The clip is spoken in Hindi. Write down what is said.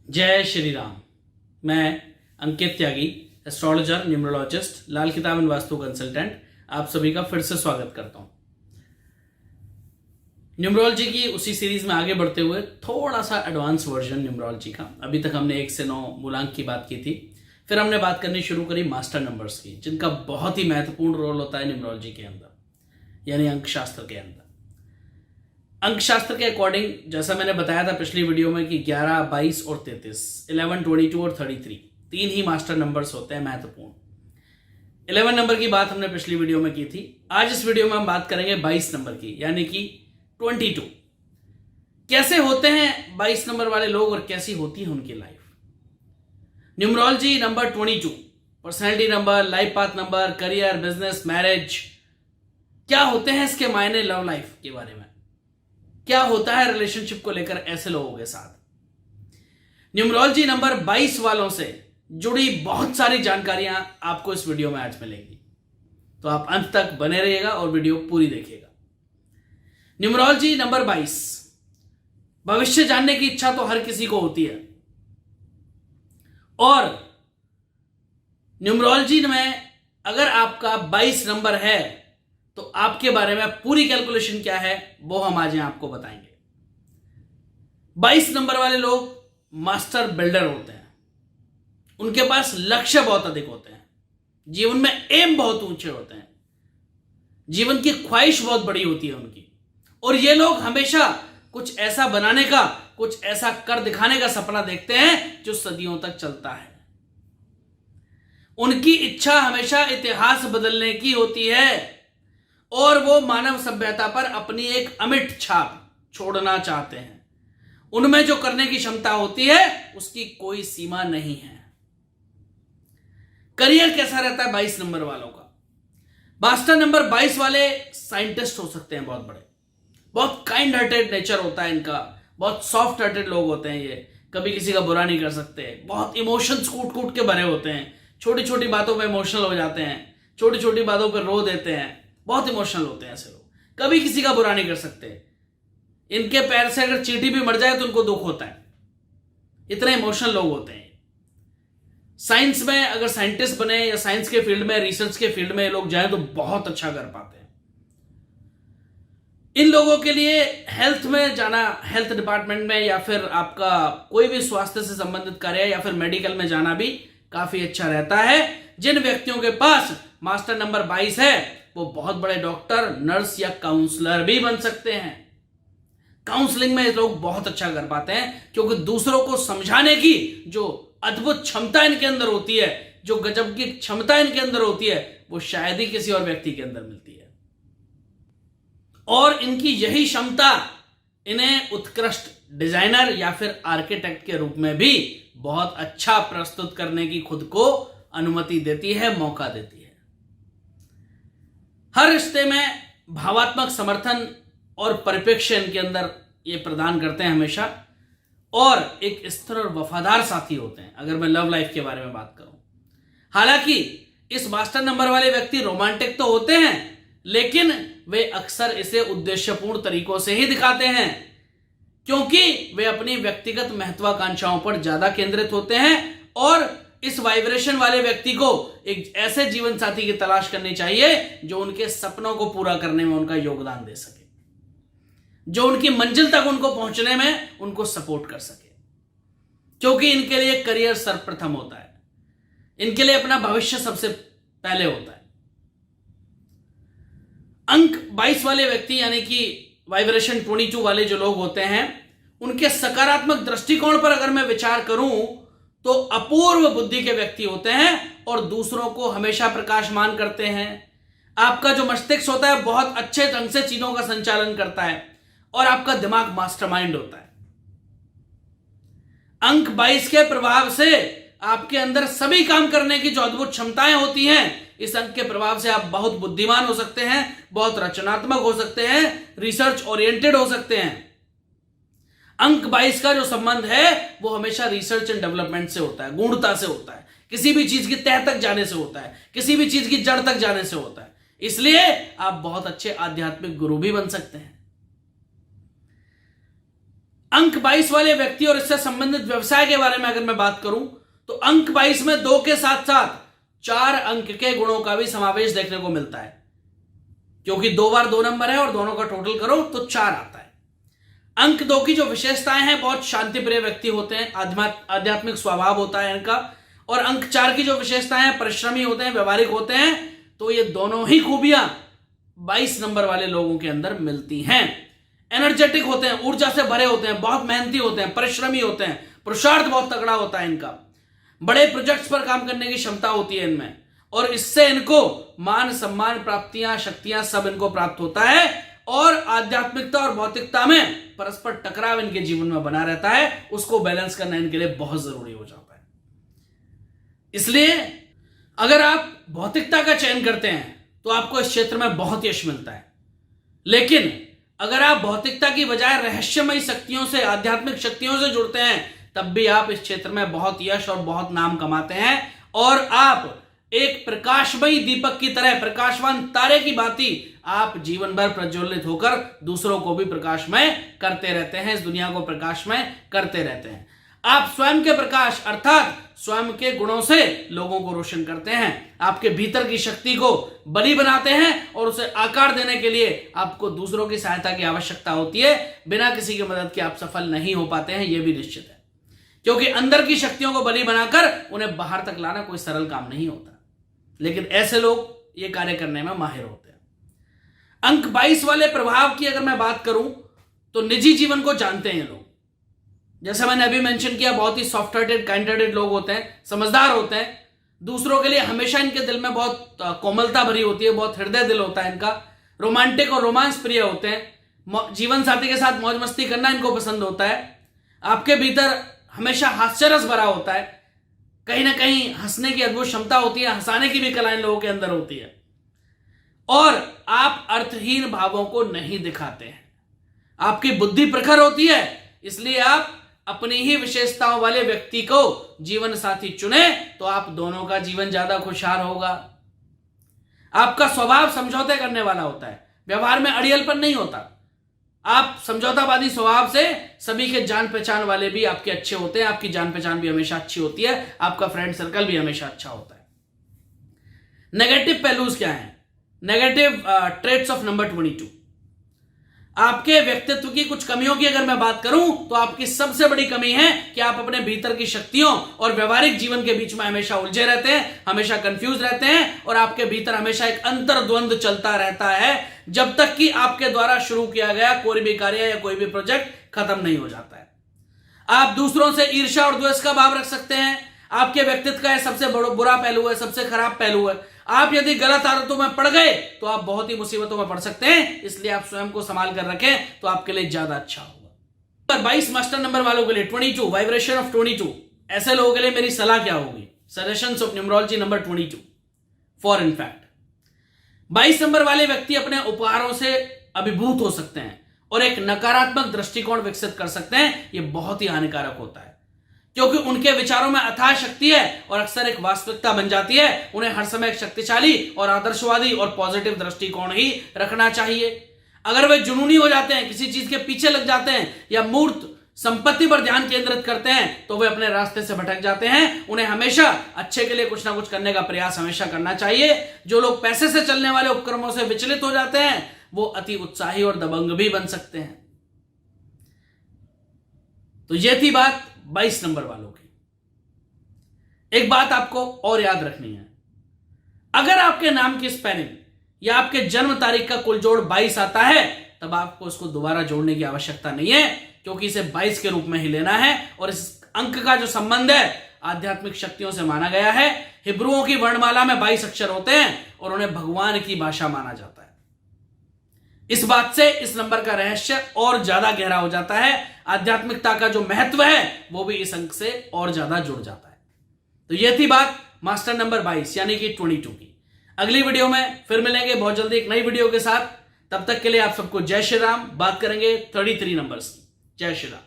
जय श्री राम। मैं अंकित त्यागी, एस्ट्रोलॉजर, न्यूमरोलॉजिस्ट, लाल किताब एंड वास्तु कंसल्टेंट, आप सभी का फिर से स्वागत करता हूं। न्यूमरोलॉजी की उसी सीरीज में आगे बढ़ते हुए थोड़ा सा एडवांस वर्जन न्यूमरोलॉजी का। अभी तक हमने 1 से 9 मूलांक की बात की थी, फिर हमने बात करनी शुरू करी मास्टर नंबर्स की, जिनका बहुत ही महत्वपूर्ण रोल होता है न्यूमरोलॉजी के अंदर, यानी अंकशास्त्र के अंदर। अंकशास्त्र के अकॉर्डिंग, जैसा मैंने बताया था पिछली वीडियो में कि 11, 22 और 33, 11, 22 और 33 तीन ही मास्टर नंबर्स होते हैं महत्वपूर्ण। 11 नंबर की बात हमने पिछली वीडियो में की थी। आज इस वीडियो में हम बात करेंगे 22 नंबर की, यानी कि 22। कैसे होते हैं 22 नंबर वाले लोग और कैसी होती है उनकी life. Numerology number 22, personality number, life path number, career, business, marriage, क्या होते हैं इसके मायने, लव लाइफ के बारे में क्या होता है रिलेशनशिप को लेकर ऐसे लोगों के साथ। न्यूमरोलॉजी नंबर 22 वालों से जुड़ी बहुत सारी जानकारियां आपको इस वीडियो में आज मिलेंगी, तो आप अंत तक बने रहिएगा और वीडियो पूरी देखिएगा। न्यूमरोलॉजी नंबर 22, भविष्य जानने की इच्छा तो हर किसी को होती है, और न्यूमरोलॉजी में अगर आपका 22 नंबर है तो आपके बारे में पूरी कैलकुलेशन क्या है वो हम आज यहां आपको बताएंगे। 22 नंबर वाले लोग मास्टर बिल्डर होते हैं, उनके पास लक्ष्य बहुत अधिक होते हैं, जीवन में एम बहुत ऊंचे होते हैं, जीवन की ख्वाहिश बहुत बड़ी होती है उनकी, और ये लोग हमेशा कुछ ऐसा बनाने का, कुछ ऐसा कर दिखाने का सपना देखते हैं जो सदियों तक चलता है। उनकी इच्छा हमेशा इतिहास बदलने की होती है और वो मानव सभ्यता पर अपनी एक अमिट छाप छोड़ना चाहते हैं। उनमें जो करने की क्षमता होती है उसकी कोई सीमा नहीं है। करियर कैसा रहता है 22 नंबर वालों का? मास्टर नंबर 22 वाले साइंटिस्ट हो सकते हैं, बहुत बड़े, बहुत काइंड हार्टेड नेचर होता है इनका, बहुत सॉफ्ट हार्टेड लोग होते हैं ये, कभी किसी का बुरा नहीं कर सकते, बहुत इमोशंस कूट कूट के भरे होते हैं, छोटी छोटी बातों पे इमोशनल हो जाते हैं, छोटी छोटी बातों पर रो देते हैं, बहुत इमोशनल होते हैं ऐसे लोग, कभी किसी का बुरा नहीं कर सकते। इनके पैर से अगर चींटी भी मर जाए तो उनको दुख होता है, इतने इमोशनल लोग होते हैं। साइंस में अगर साइंटिस्ट बने या साइंस के फील्ड में, रिसर्च के फील्ड में लोग जाए तो बहुत अच्छा कर पाते हैं। इन लोगों के लिए हेल्थ में जाना, हेल्थ डिपार्टमेंट में या फिर आपका कोई भी स्वास्थ्य से संबंधित कार्य या फिर मेडिकल में जाना भी काफी अच्छा रहता है। जिन व्यक्तियों के पास मास्टर नंबर 22 है वो बहुत बड़े डॉक्टर, नर्स या काउंसलर भी बन सकते हैं। काउंसलिंग में लोग बहुत अच्छा कर पाते हैं, क्योंकि दूसरों को समझाने की जो अद्भुत क्षमता इनके अंदर होती है, जो गजब की क्षमता इनके अंदर होती है, वो शायद ही किसी और व्यक्ति के अंदर मिलती है। और इनकी यही क्षमता इन्हें उत्कृष्ट डिजाइनर या फिर आर्किटेक्ट के रूप में भी बहुत अच्छा प्रस्तुत करने की खुद को अनुमति देती है, मौका देती है। हर रिश्ते में भावात्मक समर्थन और परिप्रेक्ष्य इनके अंदर ये प्रदान करते हैं हमेशा, और एक स्थिर और वफादार साथी होते हैं अगर मैं लव लाइफ के बारे में बात करूं। हालांकि इस मास्टर नंबर वाले व्यक्ति रोमांटिक तो होते हैं, लेकिन वे अक्सर इसे उद्देश्यपूर्ण तरीकों से ही दिखाते हैं, क्योंकि वे अपनी व्यक्तिगत महत्वाकांक्षाओं पर ज्यादा केंद्रित होते हैं, और इस वाइब्रेशन वाले व्यक्ति को एक ऐसे जीवन साथी की तलाश करनी चाहिए जो उनके सपनों को पूरा करने में उनका योगदान दे सके, जो उनकी मंजिल तक उनको pहुंचने में उनको सपोर्ट कर सके, क्योंकि इनके लिए करियर सर्वप्रथम होता है, इनके लिए अपना भविष्य सबसे पहले होता है। अंक 22 वाले व्यक्ति यानी कि वाइब्रेशन 22 वाले जो लोग होते हैं, उनके सकारात्मक दृष्टिकोण पर अगर मैं विचार करूं तो अपूर्व बुद्धि के व्यक्ति होते हैं और दूसरों को हमेशा प्रकाशमान करते हैं। आपका जो मस्तिष्क होता है बहुत अच्छे ढंग से चीजों का संचालन करता है, और आपका दिमाग मास्टरमाइंड होता है। अंक 22 के प्रभाव से आपके अंदर सभी काम करने की जो अद्भुत क्षमताएं होती हैं, इस अंक के प्रभाव से आप बहुत बुद्धिमान हो सकते हैं, बहुत रचनात्मक हो सकते हैं, रिसर्च ओरिएंटेड हो सकते हैं। अंक 22 का जो संबंध है वो हमेशा रिसर्च एंड डेवलपमेंट से होता है, गूढ़ता से होता है, किसी भी चीज की तह तक जाने से होता है, किसी भी चीज की जड़ तक जाने से होता है। इसलिए आप बहुत अच्छे आध्यात्मिक गुरु भी बन सकते हैं। अंक 22 वाले व्यक्ति और इससे संबंधित व्यवसाय के बारे में अगर मैं बात करूं तो अंक 22 में 2 के साथ साथ 4 अंक के गुणों का भी समावेश देखने को मिलता है, क्योंकि 2 बार 2 नंबर है और दोनों का टोटल करो तो 4 आता है। अंक 2 की जो विशेषताएं हैं, बहुत शांति प्रिय व्यक्ति होते हैं, आध्यात्मिक स्वभाव होता है इनका। और अंक 4 की जो विशेषताएं हैं, परिश्रमी होते हैं, व्यवहारिक होते हैं। तो ये दोनों ही खूबियां 22 नंबर वाले लोगों के अंदर मिलती हैं। एनर्जेटिक होते हैं, ऊर्जा से भरे होते हैं, बहुत मेहनती होते हैं, परिश्रमी होते हैं, पुरुषार्थ बहुत तगड़ा होता है इनका, बड़े प्रोजेक्ट्स पर काम करने की क्षमता होती है इनमें, और इससे इनको मान सम्मान, प्राप्तियां, शक्तियां सब इनको प्राप्त होता है। और आध्यात्मिकता और भौतिकता में परस्पर टकराव इनके जीवन में बना रहता है, उसको बैलेंस करना इनके लिए बहुत जरूरी हो जाता है। इसलिए अगर आप भौतिकता का चयन करते हैं तो आपको इस क्षेत्र में बहुत यश मिलता है, लेकिन अगर आप भौतिकता की बजाय रहस्यमयी शक्तियों से, आध्यात्मिक शक्तियों से जुड़ते हैं, तब भी आप इस क्षेत्र में बहुत यश और बहुत नाम कमाते हैं, और आप एक प्रकाशमयी दीपक की तरह, प्रकाशवान तारे की भांति आप जीवन भर प्रज्वलित होकर दूसरों को भी प्रकाशमय करते रहते हैं, इस दुनिया को प्रकाशमय करते रहते हैं। आप स्वयं के प्रकाश अर्थात स्वयं के गुणों से लोगों को रोशन करते हैं, आपके भीतर की शक्ति को बली बनाते हैं, और उसे आकार देने के लिए आपको दूसरों की सहायता की आवश्यकता होती है। बिना किसी की मदद के आप सफल नहीं हो पाते हैं, यह भी निश्चित है, क्योंकि अंदर की शक्तियों को बली बनाकर उन्हें बाहर तक लाना कोई सरल काम नहीं होता, लेकिन ऐसे लोग ये कार्य करने में माहिर होते हैं। अंक 22 वाले प्रभाव की अगर मैं बात करूं तो निजी जीवन को जानते हैं लोग, जैसे मैंने अभी मेंशन किया, बहुत ही सॉफ्ट हार्टेड, काइंड हार्टेड लोग होते हैं, समझदार होते हैं, दूसरों के लिए हमेशा इनके दिल में बहुत कोमलता भरी होती है, बहुत हृदय दिल होता है इनका, रोमांटिक और रोमांस प्रिय होते हैं, जीवन साथी के साथ मौज मस्ती करना इनको पसंद होता है, आपके भीतर हमेशा हास्यरस भरा होता है, कहीं ना कहीं हंसने की अद्भुत क्षमता होती है, हंसाने की भी कला इन लोगों के अंदर होती है, और आप अर्थहीन भावों को नहीं दिखाते हैं, आपकी बुद्धि प्रखर होती है, इसलिए आप अपनी ही विशेषताओं वाले व्यक्ति को जीवन साथी चुने तो आप दोनों का जीवन ज्यादा खुशहाल होगा। आपका स्वभाव समझौते करने वाला होता है, व्यवहार में अड़ियलपन नहीं होता, आप समझौतावादी स्वभाव से सभी के जान पहचान वाले भी आपके अच्छे होते हैं, आपकी जान पहचान भी हमेशा अच्छी होती है, आपका फ्रेंड सर्कल भी हमेशा अच्छा होता है। नेगेटिव पहलूज क्या हैं? Negative traits of number 22। आपके व्यक्तित्व की कुछ कमियों की अगर मैं बात करूं तो आपकी सबसे बड़ी कमी है कि आप अपने भीतर की शक्तियों और व्यवहारिक जीवन के बीच में हमेशा उलझे रहते हैं, हमेशा कंफ्यूज रहते हैं, और आपके भीतर हमेशा एक अंतर्द्वंद चलता रहता है जब तक कि आपके द्वारा शुरू किया गया कोई भी कार्य या कोई भी प्रोजेक्ट खत्म नहीं हो जाता है। आप दूसरों से ईर्ष्या और द्वेष का भाव रख सकते हैं, आपके व्यक्तित्व का सबसे बुरा पहलू है, सबसे खराब पहलू है। आप यदि गलत आदतों में पड़ गए तो आप बहुत ही मुसीबतों में पड़ सकते हैं, इसलिए आप स्वयं को संभाल कर रखें तो आपके लिए ज्यादा अच्छा होगा। 22 मास्टर नंबर वालों के लिए 22 वाइब्रेशन ऑफ 22, ऐसे लोगों के लिए मेरी सलाह क्या होगी? Suggestions of numerology number 22 for in fact 22 number वाले व्यक्ति अपने उपहारों से अभिभूत हो सकते हैं और एक नकारात्मक दृष्टिकोण विकसित कर सकते हैं। यह बहुत ही हानिकारक होता है, क्योंकि उनके विचारों में अथाह शक्ति है और अक्सर एक वास्तविकता बन जाती है। उन्हें हर समय एक शक्तिशाली और आदर्शवादी और पॉजिटिव दृष्टिकोण ही रखना चाहिए। अगर वे जुनूनी हो जाते हैं, किसी चीज के पीछे लग जाते हैं या मूर्त संपत्ति पर ध्यान केंद्रित करते हैं तो वे अपने रास्ते से भटक जाते हैं। उन्हें हमेशा अच्छे के लिए कुछ ना कुछ करने का प्रयास हमेशा करना चाहिए। जो लोग पैसे से चलने वाले उपक्रमों से विचलित हो जाते हैं वो अति उत्साही और दबंग भी बन सकते हैं। तो यह थी बात 22 नंबर वालों की। एक बात आपको और याद रखनी है, अगर आपके नाम की स्पेलिंग या आपके जन्म तारीख का कुल जोड़ 22 आता है तब आपको उसको दोबारा जोड़ने की आवश्यकता नहीं है, क्योंकि इसे 22 के रूप में ही लेना है। और इस अंक का जो संबंध है आध्यात्मिक शक्तियों से माना गया है। हिब्रुओं की वर्णमाला में 22 अक्षर होते हैं और उन्हें भगवान की भाषा माना जाता है। इस बात से इस नंबर का रहस्य और ज्यादा गहरा हो जाता है। आध्यात्मिकता का जो महत्व है वो भी इस अंक से और ज्यादा जुड़ जाता है। तो यह थी बात मास्टर नंबर 22 यानी कि 22 की। अगली वीडियो में फिर मिलेंगे बहुत जल्दी एक नई वीडियो के साथ। तब तक के लिए आप सबको जय श्री राम। बात करेंगे 33 नंबर्स की। जय श्री राम।